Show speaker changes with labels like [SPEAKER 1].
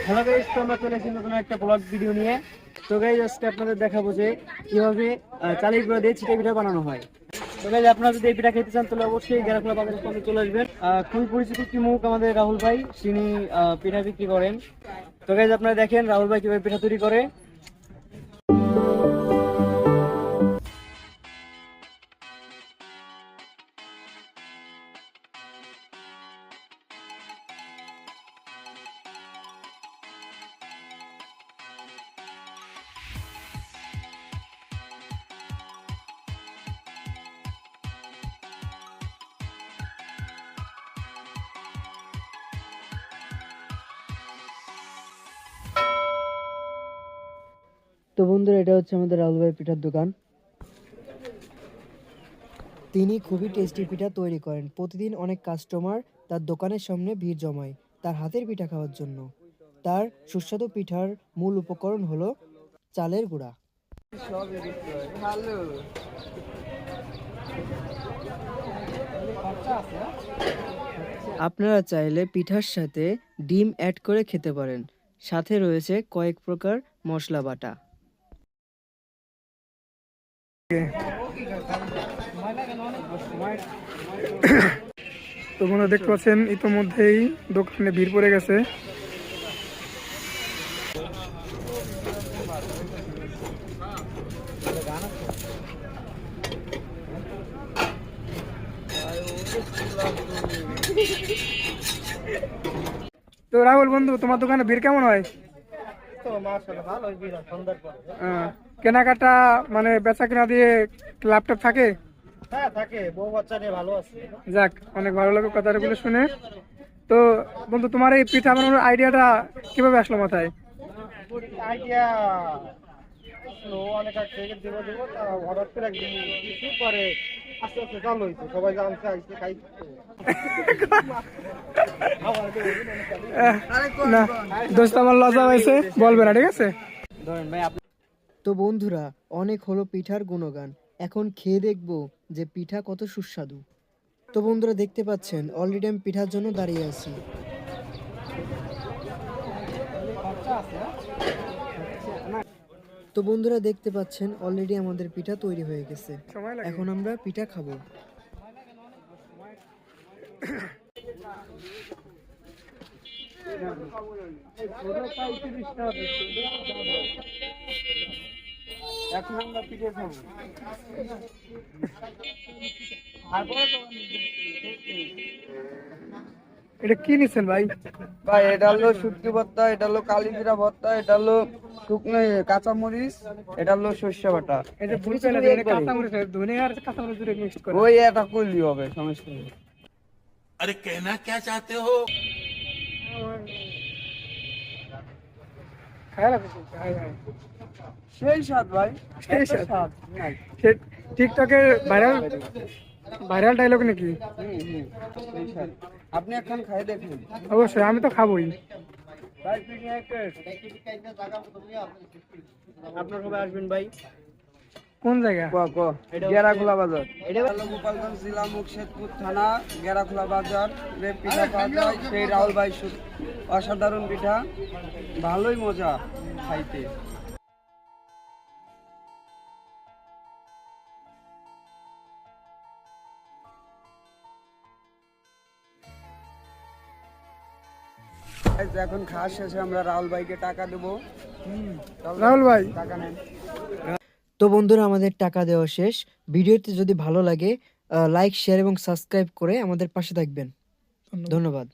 [SPEAKER 1] Hello guys, তো আমরা চলে এসেছি নতুন একটা ব্লগ ভিডিও নিয়ে। তো গাইস আজকে আপনাদের দেখাবো যে কিভাবে চালের গুঁড়া দিয়ে চিতই পিঠা বানানো হয়। তো গাইস আপনারা যদি এই পিঠা খেতে চান তাহলে অবশ্যই গেরাখোলা বাজারের সামনে চলে আসবেন। খুবই পরিচিত একটি মুখ আমাদের রাহুল ভাই, তিনি পিঠা বিক্রি করেন। তো গাইস আপনারা দেখেন রাহুল ভাই কিভাবে পিঠা তৈরি করে। তো বন্ধুরা, এটা হচ্ছে আমাদের রাহুল ভাই পিঠার দোকান। তিনি খুবই টেস্টি পিঠা তৈরি করেন। প্রতিদিন অনেক কাস্টমার তার দোকানের সামনে ভিড় জমায় তার হাতের পিঠা খাওয়ার জন্য। তার সুস্বাদু পিঠার মূল উপকরণ হলো চালের গুঁড়া। আপনারা চাইলে পিঠার সাথে ডিম অ্যাড করে খেতে পারেন। সাথে রয়েছে কয়েক প্রকার মশলা বাটা।
[SPEAKER 2] তো বন্ধুরা দেখতে পাচ্ছেন ইতোমধ্যেই দোকানে ভিড় পড়ে গেছে। তো রাহুল বন্ধু, তোমার দোকানে ভিড় কেমন হয়? কেনাকাটা মানে বেচা কেনা দিয়ে ল্যাপটপ থাকে?
[SPEAKER 1] হ্যাঁ থাকে, বউ বাচ্চা নিয়ে ভালো আছে।
[SPEAKER 2] যাক, অনেক ভালো লাগে কথাগুলো শুনে। তো বন্ধু, তোমার এই পিঠা বানানোর আইডিয়াটা কিভাবে আসলো মাথায়?
[SPEAKER 1] আইডিয়া অনেক আগে থেকে দেবো দেবো তা হঠাৎ করে একদিন কিছু পরে আস্তে আস্তে চালু হয়েছে, সবাই জানছে আইসে খাইছে।
[SPEAKER 2] না দোস্ত, আমার লজ্জা হয়েছে, বলবে না, ঠিক আছে?
[SPEAKER 1] ধরেন ভাই আপনি। তো বন্ধুরা, অনেক হলো পিঠার গুণগান, এখন খেয়ে দেখবো যে পিঠা কত সুস্বাদু। তো বন্ধুরা দেখতে পাচ্ছেন অলরেডি আমি পিঠার জন্য দাঁড়িয়ে আছি। তো বন্ধুরা দেখতে পাচ্ছেন অলরেডি আমাদের পিঠা তৈরি হয়ে গেছে।
[SPEAKER 2] সময় লাগে।
[SPEAKER 1] এখন আমরা পিঠা খাবো। এখন আমরা পিঠে খাবো।
[SPEAKER 2] এটা কি নিচ্ছেন ভাই?
[SPEAKER 3] ভাই এটা হলো শুটকি ভর্তা, এটা হলো কালিজিরা ভর্তা, এটা হলো শুকনো কাঁচামরিচ, এটা হলো সর্ষে বাটা।
[SPEAKER 2] এই যে ভুল পেলে এটা কাঁচামরিচ, ধনে আর কাঁচামরিচ দুটো মিক্স করে।
[SPEAKER 3] ওই এটা করলি হবে, সমস্যা নেই।
[SPEAKER 4] अरे कहना क्या चाहते हो?
[SPEAKER 2] খায় না কিছু, খায় না।
[SPEAKER 3] সেই স্বাদ ভাই,
[SPEAKER 2] সেই
[SPEAKER 3] এত
[SPEAKER 2] স্বাদ।
[SPEAKER 3] নাই।
[SPEAKER 2] সে টিকটকে ভাইরাল ভাইরাল ডায়লগ নাকি?
[SPEAKER 3] সেই স্বাদ। আপনি এখন খাই দেখুন।
[SPEAKER 2] অবশ্যই, আমি তো খাবোই।
[SPEAKER 1] ভাই পিঠে একটা আপনার সবাই আসবেন ভাই।
[SPEAKER 2] কোন জায়গা?
[SPEAKER 3] গেরাখোলা বাজার। এটা হলো গোপালগঞ্জ জেলা মুকশেদপুর থানা, গেরাখোলা বাজার। যে পিঠা পাওয়া যায় সেই রাহুল ভাই অসাধারণ পিঠা, ভালোই মজা খাইতে। এখন খাওয়া শেষে আমরা রাহুল ভাইকে টাকা দেবো।
[SPEAKER 2] রাহুল ভাই,
[SPEAKER 3] টাকা নেন।
[SPEAKER 1] তো বন্ধুরা, আমাদের টাকা দেওয়া শেষ। ভিডিওটি যদি ভালো লাগে লাইক, শেয়ার এবং সাবস্ক্রাইব করে আমাদের পাশে থাকবেন। ধন্যবাদ।